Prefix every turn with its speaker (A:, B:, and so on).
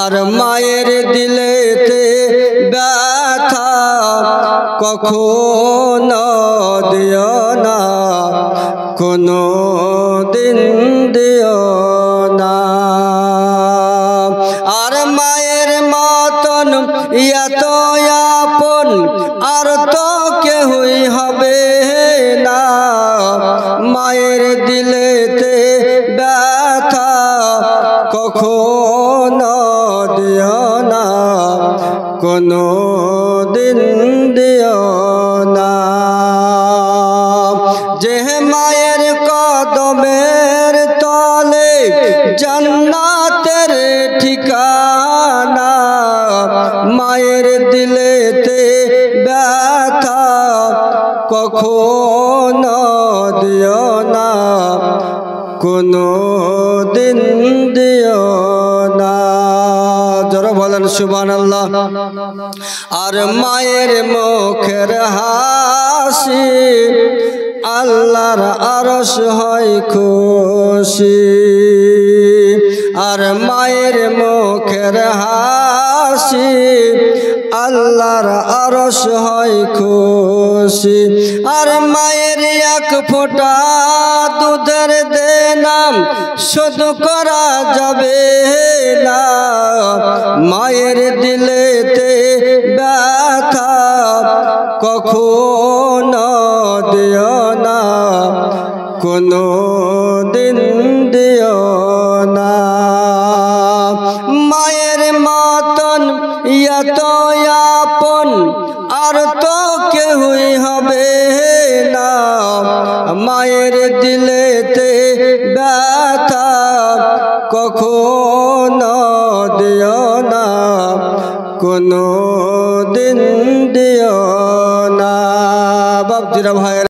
A: আর মায়ের দিলেতে ব্যথা কখনো দিও না, কোনো দিন দিও না। আর মায়ের মতন এত আপন আর তো কেউই হবে না। মায়ের দিলেতে ব্যথা কখনো দিও না, কোনো দিন দিও না। যে মায়ের কদমের তলে জান্নাতের ঠিকানা, মায়ের দিলেতে ব্যথা কখনো দিও না, কোনো দিন দিও না। যারা বলেন সুবহানাল্লাহ। আর মায়ের মুখের হাসি আল্লাহর আরশ হয় খুশি। আর মায়ের মুখের হাসি আল্লাহর আরশ হয় খুশি। আর মায়ের এক ফোঁটা দুধের দেনাম শোধ করা যাবে না। মায়ের দিলেতে ব্যথা কখনো দিও না, কোনো দিন দিও না। মায়ের মতন এত আপন আর তো কেউই হবে না। মায়ের দিলেতে ব্যথা কখনো দিও না, কোনো দিন দিও না। বাপ জিরা ভাই।